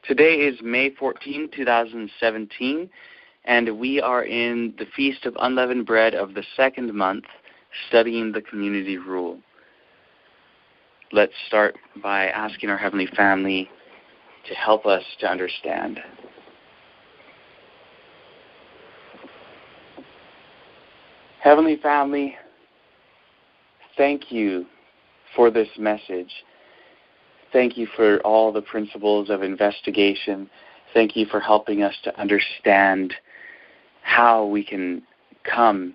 Today is May 14, 2017, and we are in the Feast of Unleavened Bread of the second month, studying the community rule. Let's start by asking our Heavenly Family to help us to understand. Heavenly Family, thank you for this message. Thank you for all the principles of investigation. Thank you for helping us to understand how we can come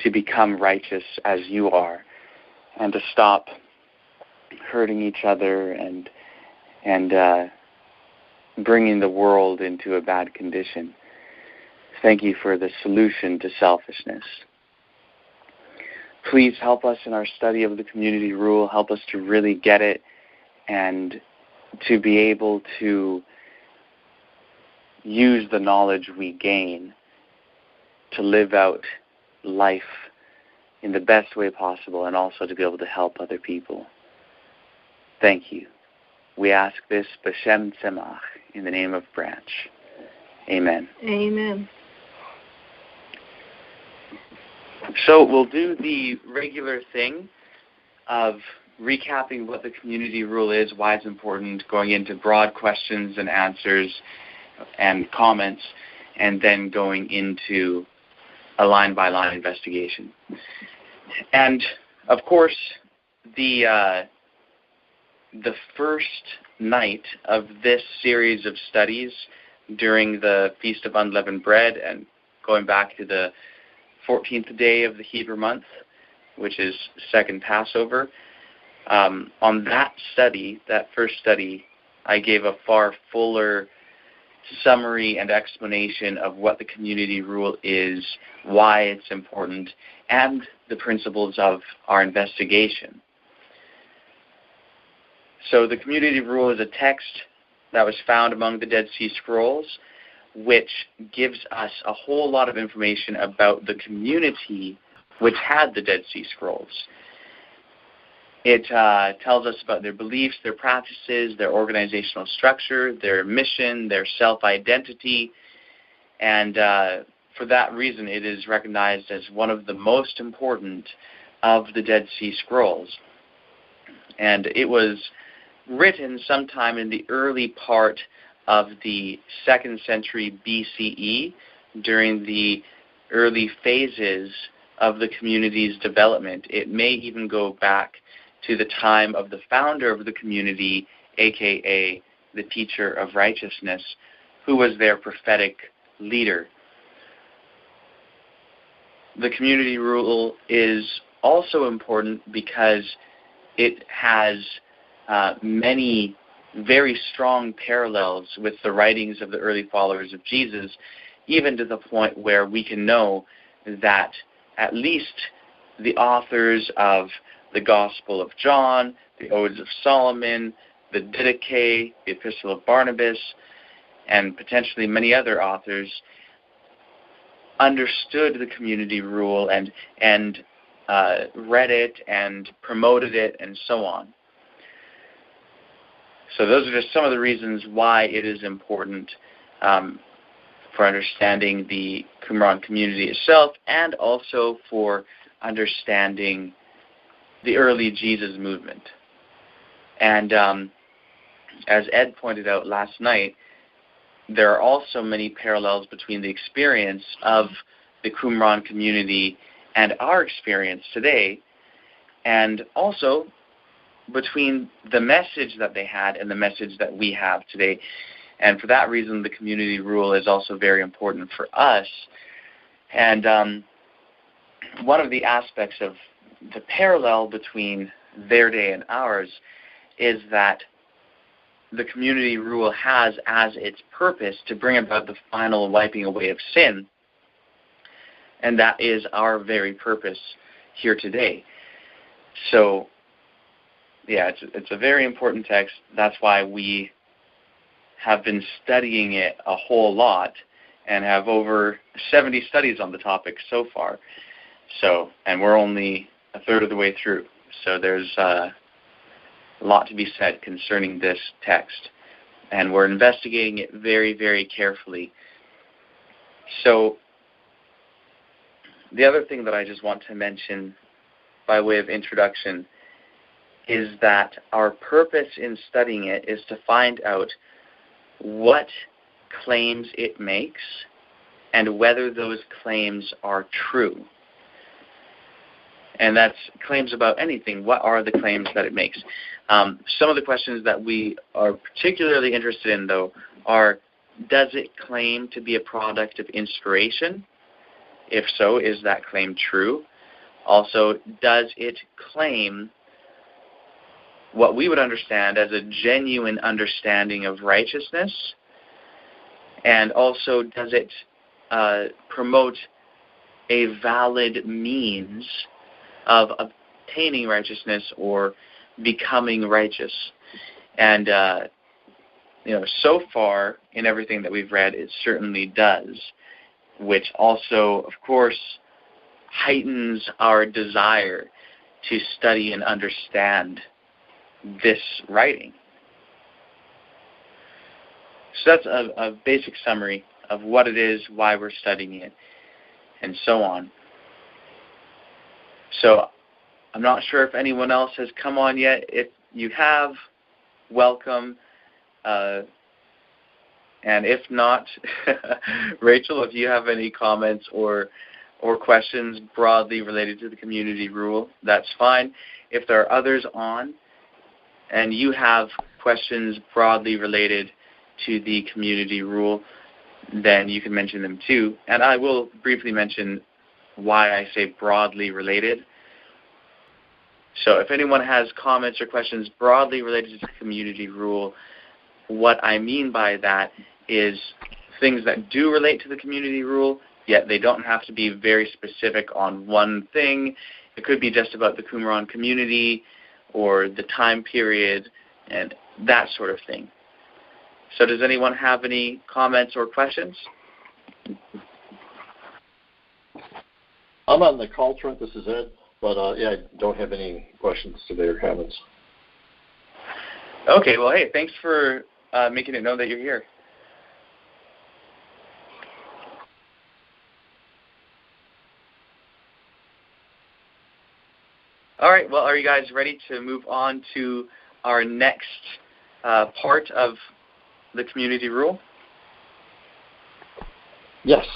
to become righteous as you are, and to stop hurting each other and bringing the world into a bad condition. Thank you for the solution to selfishness. Please help us in our study of the community rule. Help us to really get it and to be able to use the knowledge we gain to live out life in the best way possible, and also to be able to help other people. Thank you. We ask this b'shem tzemach, in the name of Branch. Amen. Amen. So we'll do the regular thing of recapping what the community rule is, why it's important, going into broad questions and answers and comments, and then going into a line-by-line investigation. And, of course, the first night of this series of studies during the Feast of Unleavened Bread, and going back to the 14th day of the Hebrew month, which is second Passover, on that study, that first study, I gave a far fuller summary and explanation of what the community rule is, why it's important, and the principles of our investigation. So the community rule is a text that was found among the Dead Sea Scrolls, which gives us a whole lot of information about the community which had the Dead Sea Scrolls. It tells us about their beliefs, their practices, their organizational structure, their mission, their self-identity, and for that reason it is recognized as one of the most important of the Dead Sea Scrolls. And it was written sometime in the early part of the 2nd century BCE, during the early phases of the community's development. It may even go back to the time of the founder of the community, aka the teacher of righteousness, who was their prophetic leader. The community rule is also important because it has many very strong parallels with the writings of the early followers of Jesus, even to the point where we can know that at least the authors of the Gospel of John, the Odes of Solomon, the Didache, the Epistle of Barnabas, and potentially many other authors understood the community rule and read it and promoted it and so on. So those are just some of the reasons why it is important for understanding the Qumran community itself, and also for understanding the early Jesus movement. And as Ed pointed out last night, there are also many parallels between the experience of the Qumran community and our experience today, and also between the message that they had and the message that we have today. And for that reason, the community rule is also very important for us. And one of the aspects of the parallel between their day and ours is that the community rule has as its purpose to bring about the final wiping away of sin. And that is our very purpose here today. So, yeah, it's a very important text. That's why we have been studying it a whole lot and have over 70 studies on the topic so far. So, and we're only a third of the way through. So there's a lot to be said concerning this text. and we're investigating it very, very carefully. So the other thing that I just want to mention by way of introduction is that our purpose in studying it is to find out what claims it makes and whether those claims are true. And that's claims about anything. What are the claims that it makes? Some of the questions that we are particularly interested in, though, are, does it claim to be a product of inspiration? If so, is that claim true? Also, does it claim what we would understand as a genuine understanding of righteousness? And also, does it promote a valid means of obtaining righteousness or becoming righteous? And, so far in everything that we've read, it certainly does, which also, of course, heightens our desire to study and understand this writing. So that's a basic summary of what it is, why we're studying it, and so on. So I'm not sure if anyone else has come on yet. If you have, welcome. And if not, Rachel, if you have any comments or questions broadly related to the community rule, that's fine. If there are others on and you have questions broadly related to the community rule, then you can mention them too. And I will briefly mention why I say broadly related. So if anyone has comments or questions broadly related to the community rule, what I mean by that is things that do relate to the community rule, yet they don't have to be very specific on one thing. It could be just about the Qumran community or the time period and that sort of thing. So does anyone have any comments or questions? I'm on the call, Trent. This is Ed. But, I don't have any questions today or comments. Okay. Well, hey, thanks for making it known that you're here. All right. Well, are you guys ready to move on to our next part of the community rule? Yes.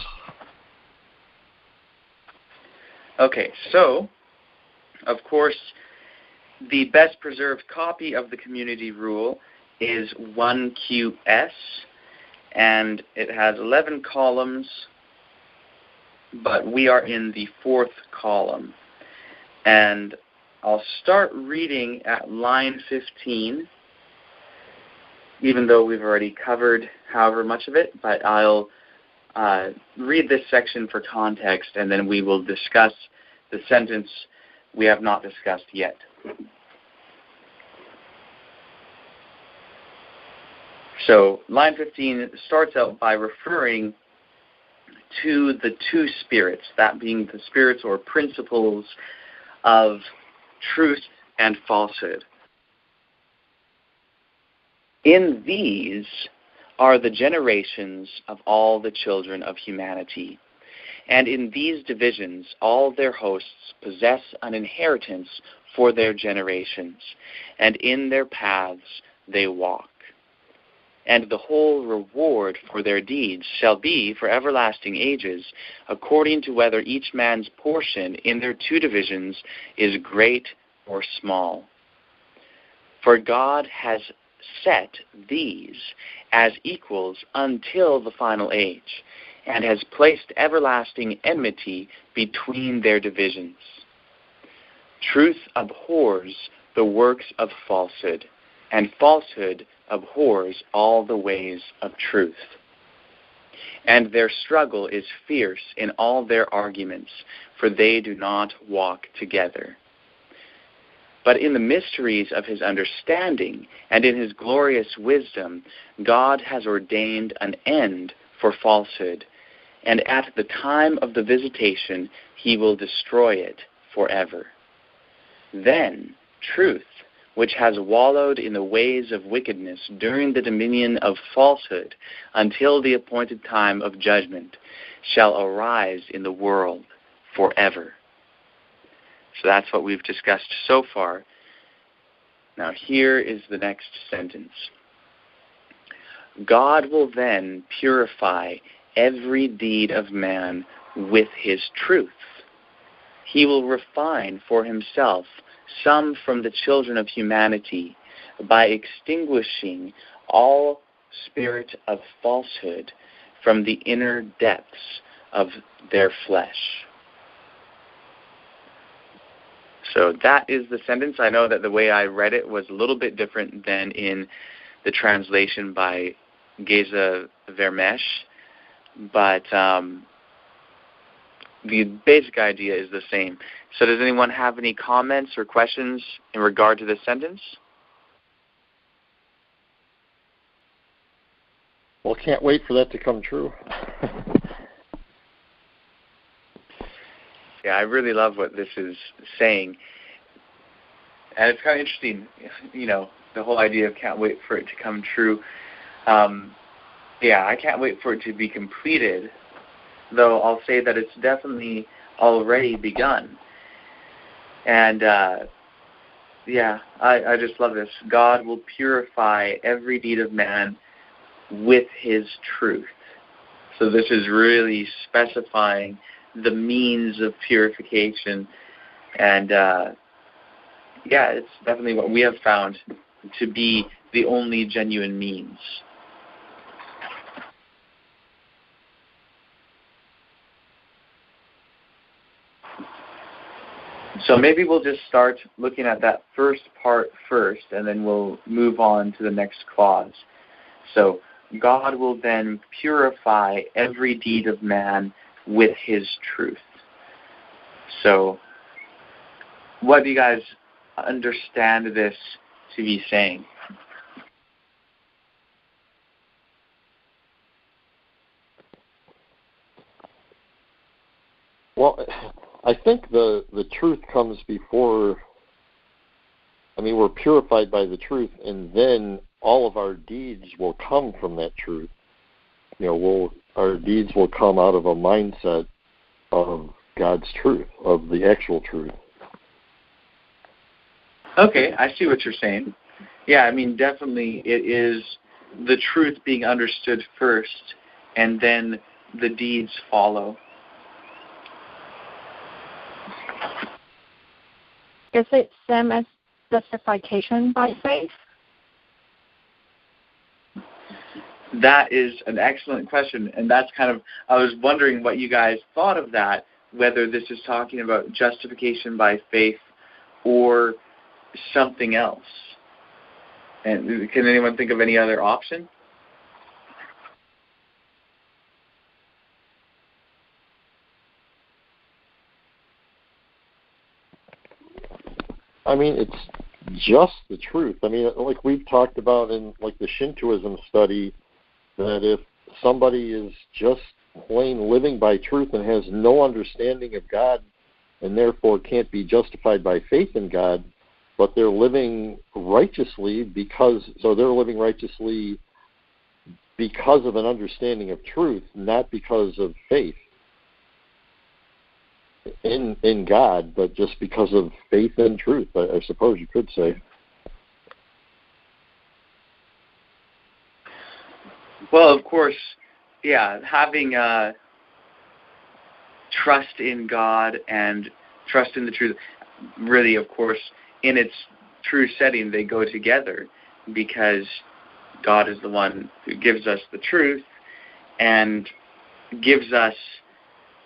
Okay. So, of course, the best preserved copy of the community rule is 1QS, and it has 11 columns, but we are in the 4th column. And I'll start reading at line 15, even though we've already covered however much of it, but I'll read this section for context, and then we will discuss the sentence we have not discussed yet. So line 15 starts out by referring to the two spirits, that being the spirits or principles of truth and falsehood. In these are the generations of all the children of humanity. And in these divisions, all their hosts possess an inheritance for their generations, and in their paths they walk. And the whole reward for their deeds shall be for everlasting ages, according to whether each man's portion in their two divisions is great or small. For God has set these as equals until the final age, and has placed everlasting enmity between their divisions. Truth abhors the works of falsehood, and falsehood abhors all the ways of truth. And their struggle is fierce in all their arguments, for they do not walk together. But in the mysteries of his understanding and in his glorious wisdom, God has ordained an end for falsehood, and at the time of the visitation he will destroy it forever. Then truth which has wallowed in the ways of wickedness during the dominion of falsehood until the appointed time of judgment, shall arise in the world forever. So that's what we've discussed so far. Now here is the next sentence. God will then purify every deed of man with his truth. He will refine for himself some from the children of humanity by extinguishing all spirit of falsehood from the inner depths of their flesh. So that is the sentence. I know that the way I read it was a little bit different than in the translation by Geza Vermesh, but the basic idea is the same. So does anyone have any comments or questions in regard to this sentence? Well, can't wait for that to come true. Yeah, I really love what this is saying. And it's kind of interesting, the whole idea of can't wait for it to come true. I can't wait for it to be completed, though I'll say that it's definitely already begun. And, I just love this. God will purify every deed of man with his truth. So this is really specifying the means of purification. And, it's definitely what we have found to be the only genuine means. So maybe we'll just start looking at that first part first, and then we'll move on to the next clause. So God will then purify every deed of man with his truth. So what do you guys understand this to be saying? Well, I think the truth comes before, we're purified by the truth, and then all of our deeds will come from that truth. Our deeds will come out of a mindset of God's truth, of the actual truth. Okay, I see what you're saying. Yeah, definitely it is the truth being understood first, and then the deeds follow. Is it same as justification by faith? That is an excellent question, and that's I was wondering what you guys thought of that, whether this is talking about justification by faith or something else. And can anyone think of any other option? It's just the truth. Like we've talked about in the Shintoism study, that if somebody is just plain living by truth and has no understanding of God and therefore can't be justified by faith in God, but they're living righteously because of an understanding of truth, not because of faith in God, but just because of faith and truth, I suppose you could say. Well, of course, having trust in God and trust in the truth, really, of course, in its true setting, they go together, because God is the one who gives us the truth and gives us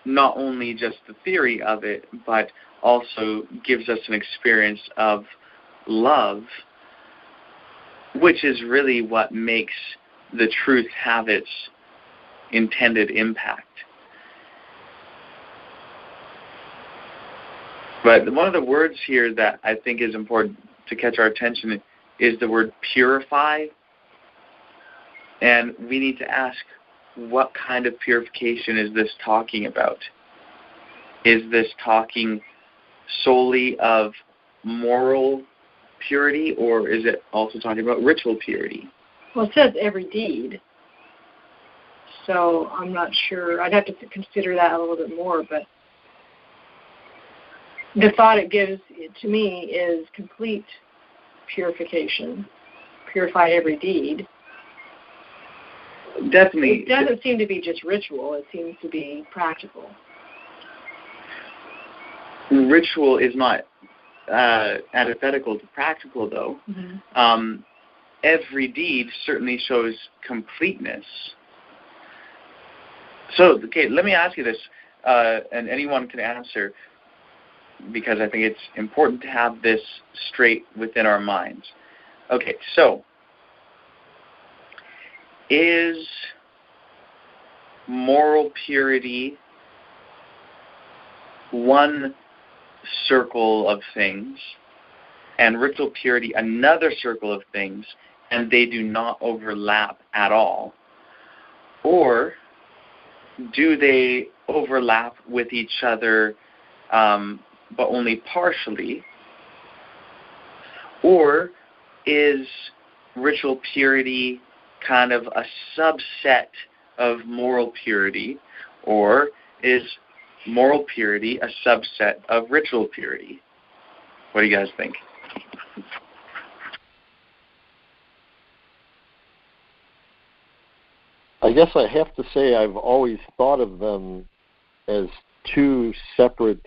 not only just the theory of it, but also gives us an experience of love, which is really what makes the truth have its intended impact. But one of the words here that I think is important to catch our attention is the word purify. And we need to ask, what kind of purification is this talking about? Is this talking solely of moral purity, or is it also talking about ritual purity? Well, it says every deed. So I'm not sure. I'd have to consider that a little bit more, but the thought it gives to me is complete purification, purify every deed. Definitely. It doesn't seem to be just ritual. It seems to be practical. Ritual is not antithetical to practical, though. Mm-hmm. Every deed certainly shows completeness. So, okay, let me ask you this, and anyone can answer, because I think it's important to have this straight within our minds. Okay, so is moral purity one circle of things and ritual purity another circle of things, and they do not overlap at all? Or do they overlap with each other but only partially? Or is ritual purity kind of a subset of moral purity? Or is moral purity a subset of ritual purity? What do you guys think? I guess I have to say I've always thought of them as two separate,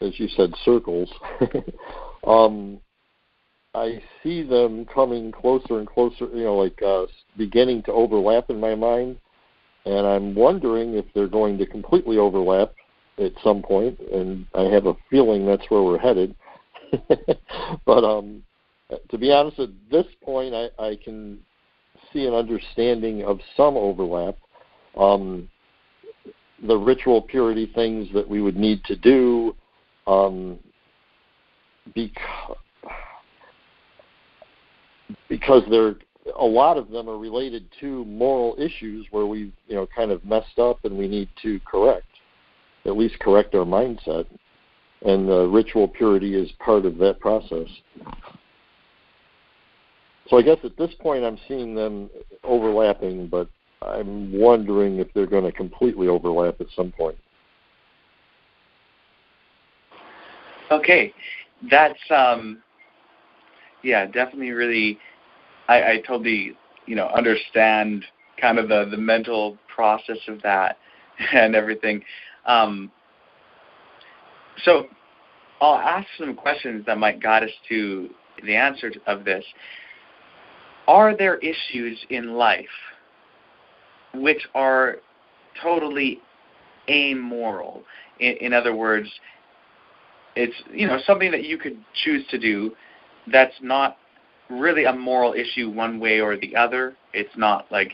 as you said, circles. I see them coming closer and closer, beginning to overlap in my mind, and I'm wondering if they're going to completely overlap at some point, and I have a feeling that's where we're headed. But to be honest, at this point, I can see an understanding of some overlap. The ritual purity things that we would need to do, because a lot of them are related to moral issues where we've kind of messed up and we need to at least correct our mindset, and the ritual purity is part of that process. So I guess at this point I'm seeing them overlapping, but I'm wondering if they're going to completely overlap at some point. Okay, that's definitely really. I totally understand kind of the mental process of that and everything. So I'll ask some questions that might guide us to the answer of this. Are there issues in life which are totally amoral? In other words, it's something that you could choose to do that's not really a moral issue one way or the other. It's not like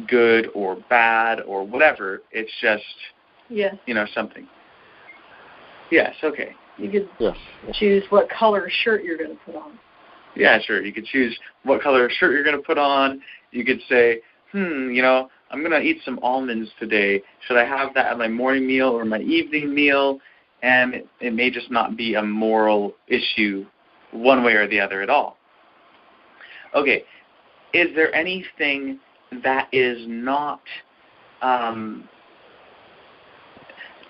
good or bad or whatever. It's just something. Yes, okay. You could choose what color shirt you're going to put on. Yeah, sure. You could choose what color shirt you're going to put on. You could say, I'm going to eat some almonds today. Should I have that at my morning meal or my evening meal? And it may just not be a moral issue one way or the other at all. Okay, is there anything that is not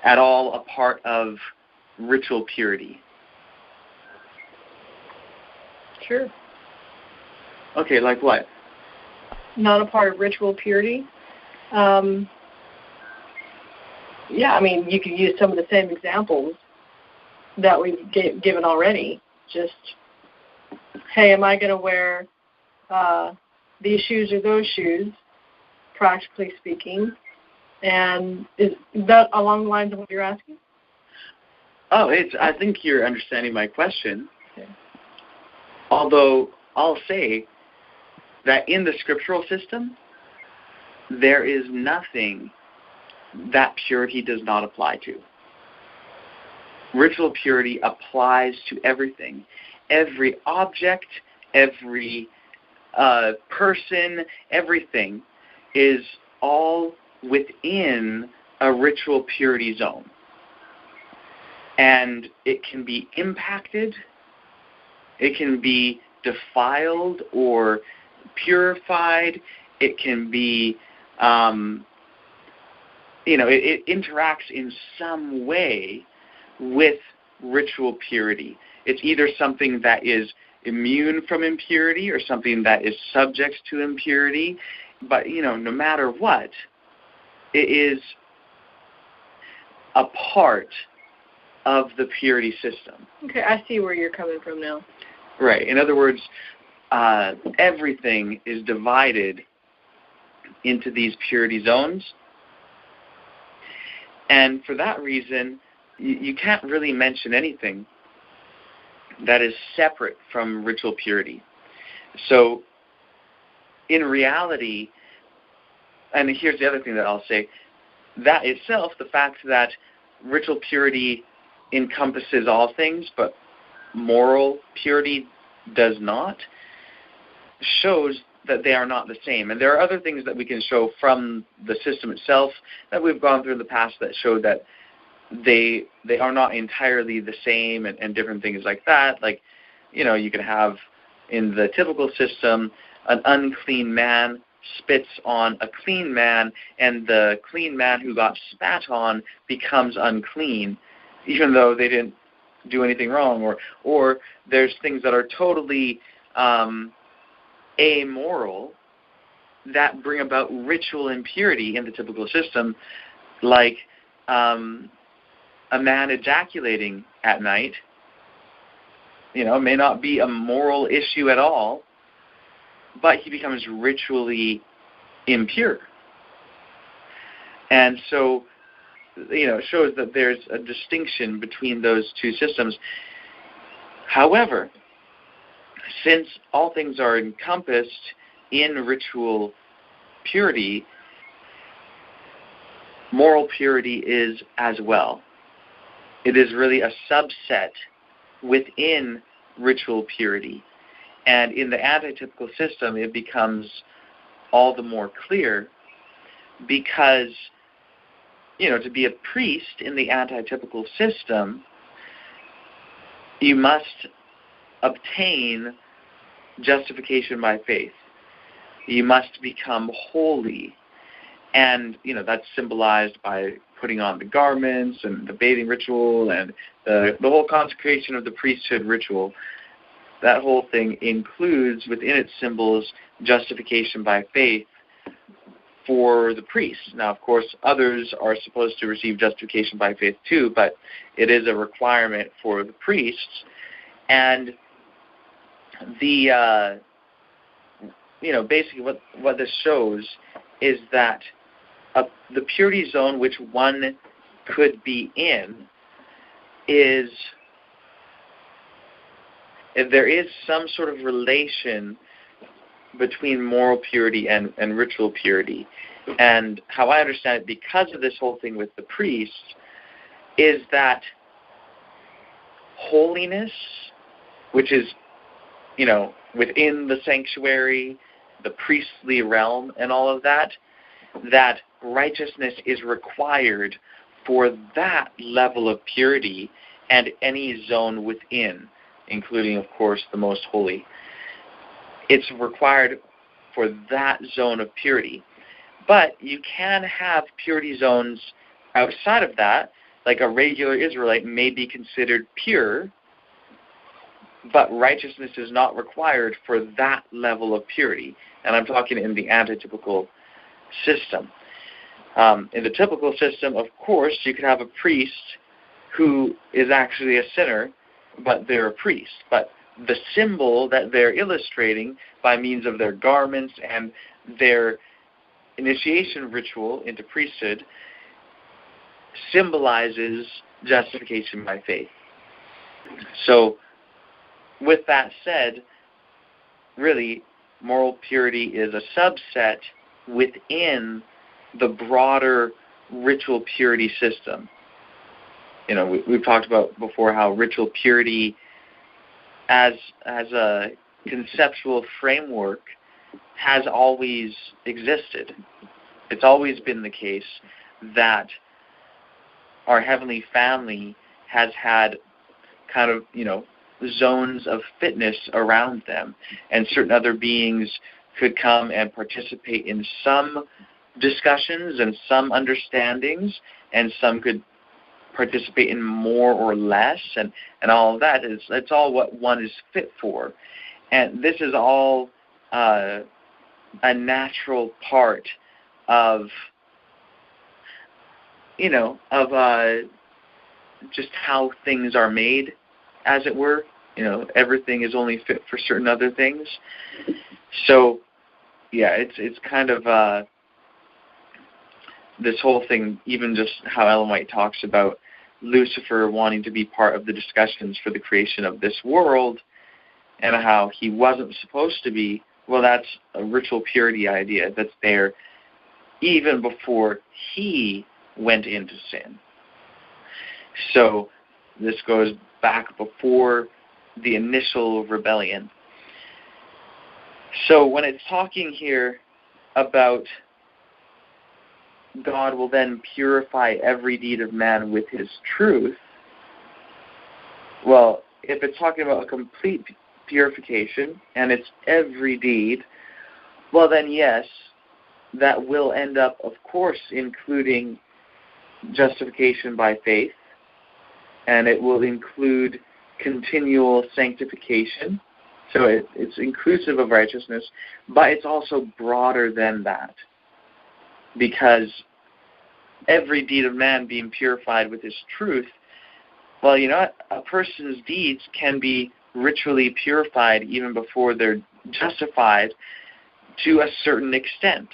at all a part of ritual purity? Sure. Okay, like what? Not a part of ritual purity? You could use some of the same examples that we've given already. Just, hey, am I going to wear these shoes or those shoes, practically speaking? And is that along the lines of what you're asking? Oh, I think you're understanding my question. Okay. Although I'll say that in the scriptural system, there is nothing that purity does not apply to. Ritual purity applies to everything. Every object, every person, everything is all within a ritual purity zone. And it can be impacted It can be defiled or purified. It can be, it interacts in some way with ritual purity. It's either something that is immune from impurity or something that is subject to impurity. But, no matter what, it is a part of the purity system. Okay, I see where you're coming from now. Right. In other words, everything is divided into these purity zones. And for that reason, you can't really mention anything that is separate from ritual purity. So, in reality, and here's the other thing that I'll say, that itself, the fact that ritual purity encompasses all things, but moral purity does not, shows that they are not the same. And there are other things that we can show from the system itself that we've gone through in the past that show that they are not entirely the same and different things like that. Like, you can have in the typical system an unclean man spits on a clean man, and the clean man who got spat on becomes unclean, even though they didn't do anything wrong. Or there's things that are totally amoral that bring about ritual impurity in the typical system, like a man ejaculating at night, may not be a moral issue at all, but he becomes ritually impure. And so, it shows that there's a distinction between those two systems. However, since all things are encompassed in ritual purity, moral purity is as well. It is really a subset within ritual purity. And in the antitypical system, it becomes all the more clear because, to be a priest in the antitypical system, you must obtain justification by faith. You must become holy. And, that's symbolized by putting on the garments and the bathing ritual and the whole consecration of the priesthood ritual. That whole thing includes within its symbols justification by faith for the priests. Now, of course, others are supposed to receive justification by faith too, but it is a requirement for the priests. And the basically what this shows is that the purity zone which one could be in is, if there is some sort of relation between moral purity and ritual purity. And how I understand it, because of this whole thing with the priests, is that holiness, which is, within the sanctuary, the priestly realm and all of that, that righteousness is required for that level of purity and any zone within, including, of course, the most holy. It's required for that zone of purity. But you can have purity zones outside of that, like a regular Israelite may be considered pure, but righteousness is not required for that level of purity. And I'm talking in the antitypical system. In the typical system, of course, you could have a priest who is actually a sinner, but they're a priest. But the symbol that they're illustrating by means of their garments and their initiation ritual into priesthood symbolizes justification by faith. So, with that said, really, moral purity is a subset within the broader ritual purity system. We've talked about before how ritual purity as a conceptual framework has always existed. It's always been the case that our heavenly family has had kind of, zones of fitness around them, and certain other beings could come and participate in some discussions and some understandings, and some could participate in more or less, and all of that. It's all what one is fit for. And this is all a natural part of, just how things are made, as it were. Everything is only fit for certain other things. So, yeah, it's kind of this whole thing, even just how Ellen White talks about Lucifer wanting to be part of the discussions for the creation of this world, and how he wasn't supposed to be. Well, that's a ritual purity idea that's there even before he went into sin. So this goes back before the initial rebellion. So when it's talking here about God will then purify every deed of man with his truth, well, if it's talking about a complete purification and it's every deed, well then yes, that will end up, of course, including justification by faith, and it will include continual sanctification. So it's inclusive of righteousness, but it's also broader than that, because every deed of man being purified with his truth, well, a person's deeds can be ritually purified even before they're justified to a certain extent.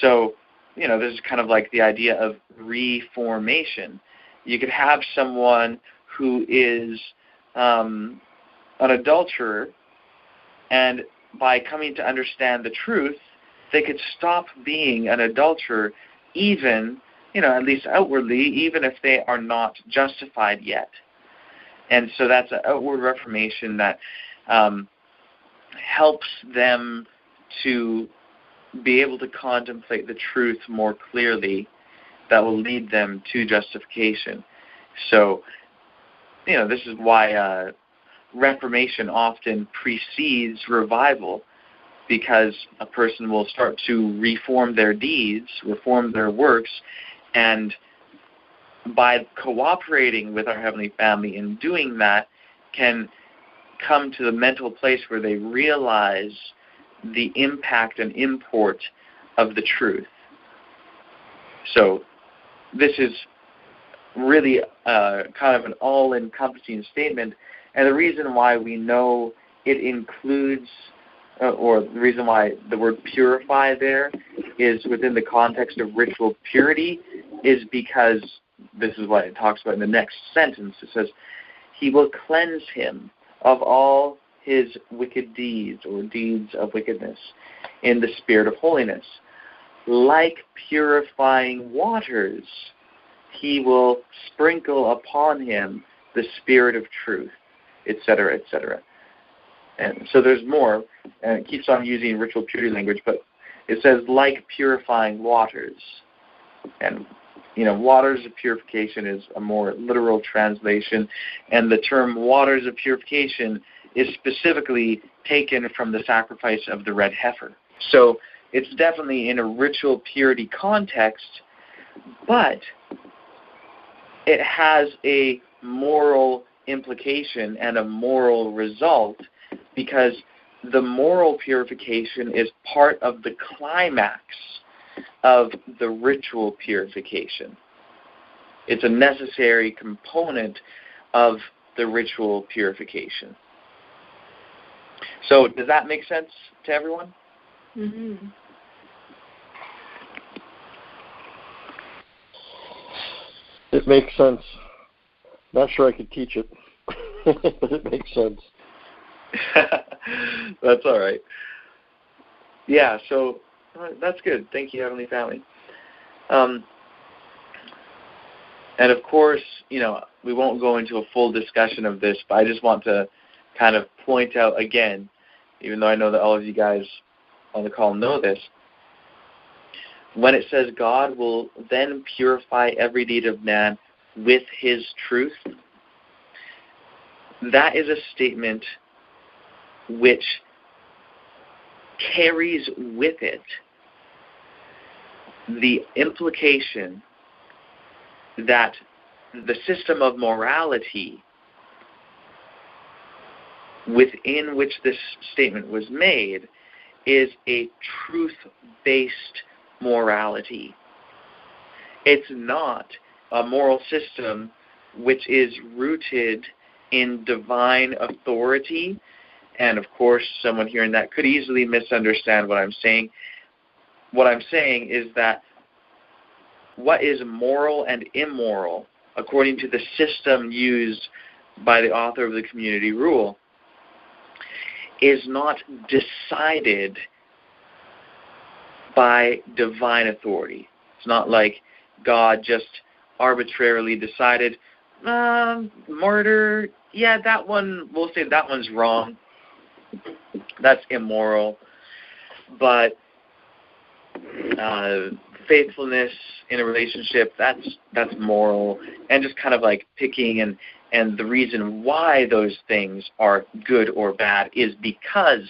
So, this is kind of like the idea of reformation. You could have someone who is an adulterer, and by coming to understand the truth, they could stop being an adulterer, even, at least outwardly, even if they are not justified yet. And so that's an outward reformation that helps them to be able to contemplate the truth more clearly, that will lead them to justification. So, this is why reformation often precedes revival, because a person will start to reform their deeds, reform their works, and by cooperating with our Heavenly Family in doing that, can come to the mental place where they realize the impact and import of the truth. So this is really kind of an all-encompassing statement, and the reason why we know it includes, or the reason why the word purify there is within the context of ritual purity, is because this is what it talks about in the next sentence. It says, he will cleanse him of all his wicked deeds, or deeds of wickedness, in the spirit of holiness. Like purifying waters, he will sprinkle upon him the spirit of truth, etc., etc. And so there's more, and it keeps on using ritual purity language, but it says like purifying waters. And, waters of purification is a more literal translation, and the term waters of purification is specifically taken from the sacrifice of the red heifer. So it's definitely in a ritual purity context, but it has a moral implication and a moral result, because the moral purification is part of the climax of the ritual purification. It's a necessary component of the ritual purification. So does that make sense to everyone? Mm-hmm. It makes sense. Not sure I could teach it, but it makes sense. That's all right. Yeah, so that's good. Thank you, Heavenly Family. And of course, we won't go into a full discussion of this, but I just want to kind of point out again, even though I know that all of you guys on the call know this, when it says God will then purify every deed of man with his truth, that is a statement which carries with it the implication that the system of morality within which this statement was made is a truth-based morality. It's not a moral system which is rooted in divine authority. And of course, someone hearing that could easily misunderstand what I'm saying. What I'm saying is that what is moral and immoral, according to the system used by the author of the community rule, is not decided by divine authority. It's not like God just arbitrarily decided, murder, yeah, that one, we'll say that one's wrong. That's immoral. But faithfulness in a relationship, that's moral. And just kind of like picking and the reason why those things are good or bad is because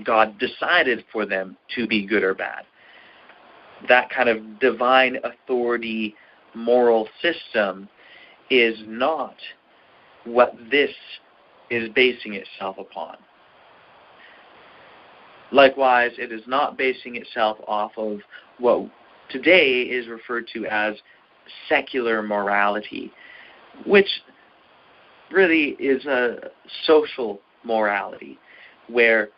God decided for them to be good or bad. That kind of divine authority moral system is not what this is basing itself upon. Likewise, it is not basing itself off of what today is referred to as secular morality, which really is a social morality, where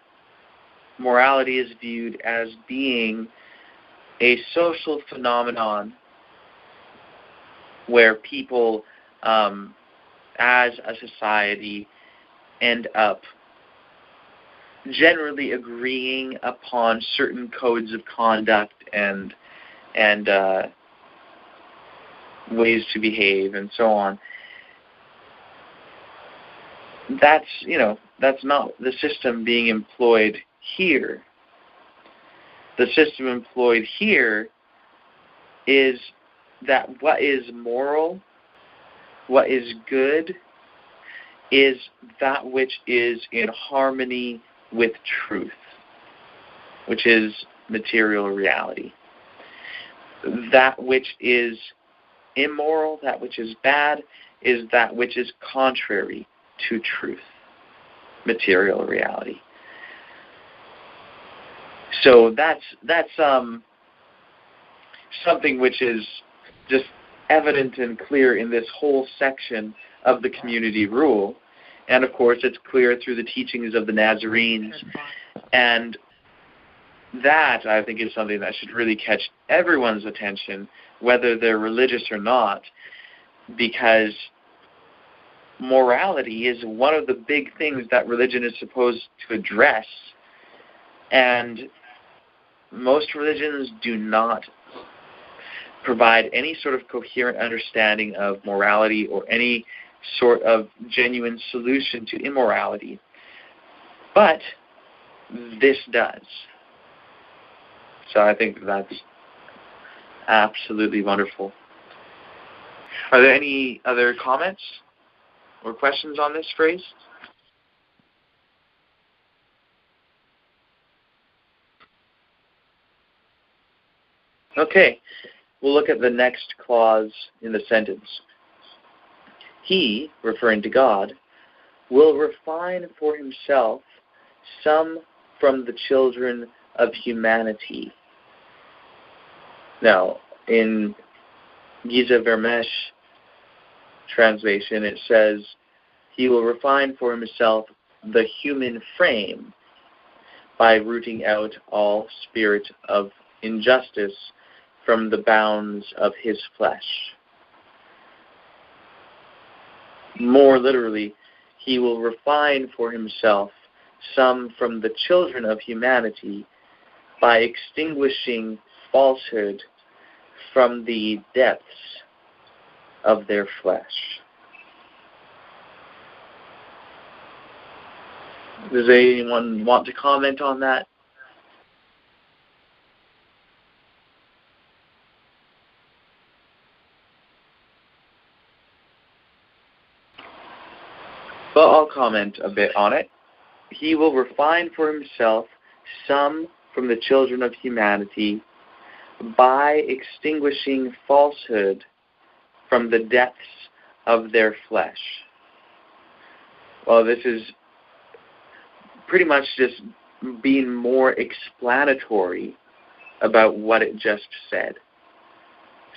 morality is viewed as being a social phenomenon where people, as a society, end up generally agreeing upon certain codes of conduct and ways to behave and so on. That's not the system being employed here. The system employed here is that what is moral, what is good, is that which is in harmony with truth, which is material reality. That which is immoral, that which is bad, is that which is contrary to truth, material reality. So that's something which is just evident and clear in this whole section of the community rule. And of course, it's clear through the teachings of the Nazarenes. And that, I think, is something that should really catch everyone's attention, whether they're religious or not, because morality is one of the big things that religion is supposed to address. And most religions do not provide any sort of coherent understanding of morality or any sort of genuine solution to immorality. But this does. So I think that's absolutely wonderful. Are there any other comments or questions on this phrase? Okay, we'll look at the next clause in the sentence. He, referring to God, will refine for himself some from the children of humanity. Now, in Giza Vermesh translation, it says, he will refine for himself the human frame by rooting out all spirit of injustice from the bounds of his flesh. More literally, he will refine for himself some from the children of humanity by extinguishing falsehood from the depths of their flesh. Does anyone want to comment on that? Well, I'll comment a bit on it. He will refine for himself some from the children of humanity by extinguishing falsehood from the depths of their flesh. Well, this is pretty much just being more explanatory about what it just said.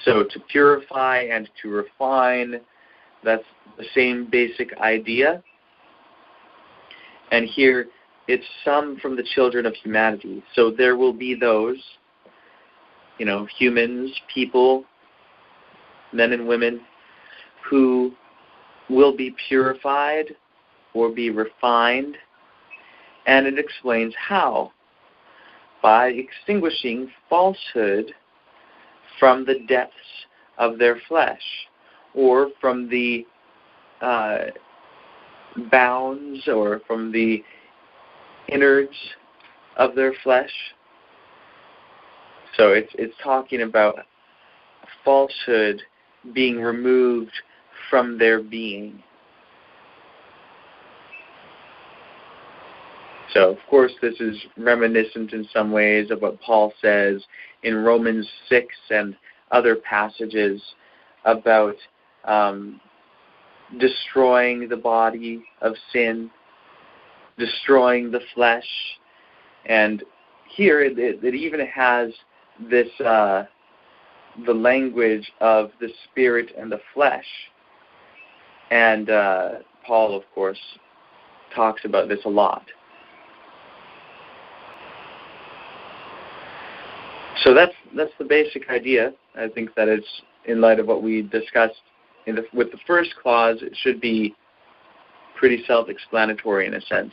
So to purify and to refine, that's the same basic idea. And here, it's some from the children of humanity. So there will be those, humans, people, men and women, who will be purified or be refined. And it explains how. By extinguishing falsehood from the depths of their flesh, or from the bounds, or from the innards of their flesh. So it's talking about falsehood being removed from their being. So, of course, this is reminiscent in some ways of what Paul says in Romans 6 and other passages about destroying the body of sin, destroying the flesh. And here it even has this the language of the spirit and the flesh. And Paul, of course, talks about this a lot. So that's the basic idea. I think that it's, in light of what we discussed with the first clause, it should be pretty self-explanatory in a sense.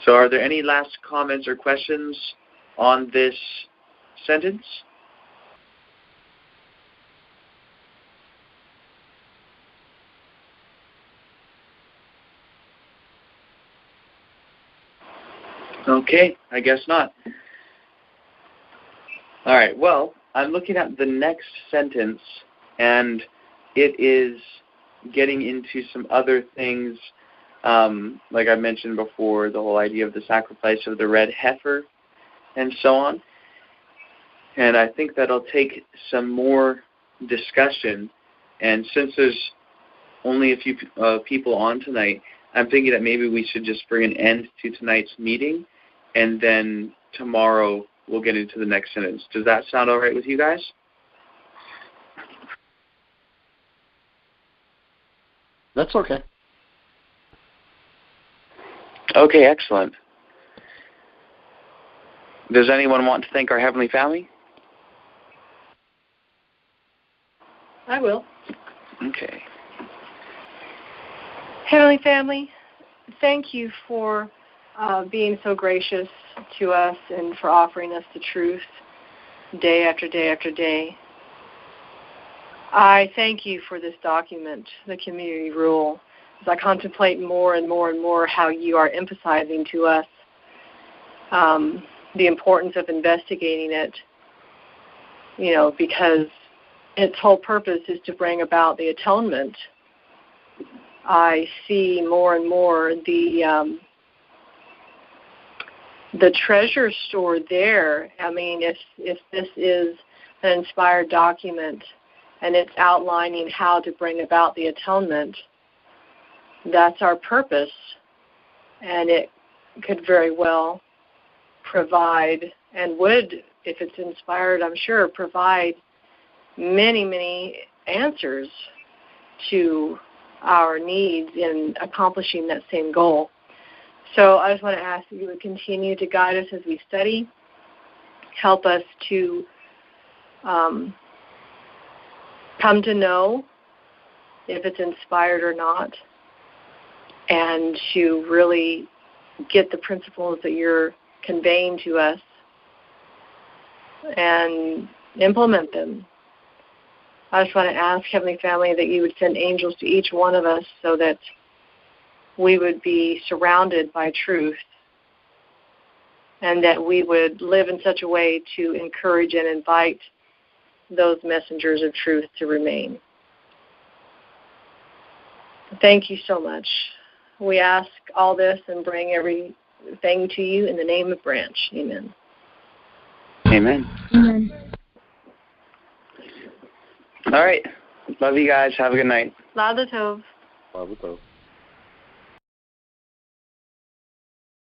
So are there any last comments or questions on this sentence? Okay, I guess not. All right, well, I'm looking at the next sentence, and it is getting into some other things, like I mentioned before, the whole idea of the sacrifice of the red heifer and so on. And I think that'll take some more discussion. And since there's only a few people on tonight, I'm thinking that maybe we should just bring an end to tonight's meeting, and then tomorrow we'll get into the next sentence. Does that sound all right with you guys? That's okay. Okay, excellent. Does anyone want to thank our Heavenly Family? I will. Okay. Heavenly Family, thank you for being so gracious to us and for offering us the truth day after day after day. I thank you for this document, the community rule, as I contemplate more and more and more how you are emphasizing to us the importance of investigating it, because its whole purpose is to bring about the atonement. I see more and more the treasure store there. I mean, if this is an inspired document and it's outlining how to bring about the atonement, that's our purpose. And it could very well provide, and would, if it's inspired, I'm sure, provide many, many answers to our needs in accomplishing that same goal. So I just want to ask that you would continue to guide us as we study, help us to come to know if it's inspired or not, and to really get the principles that you're conveying to us and implement them. I just want to ask, Heavenly Family, that you would send angels to each one of us so that we would be surrounded by truth, and that we would live in such a way to encourage and invite those messengers of truth to remain. Thank you so much. we ask all this and bring everything to you in the name of Branch. Amen. Amen. Amen. All right. Love you guys. Have a good night. Lav Tov. Lav Tov.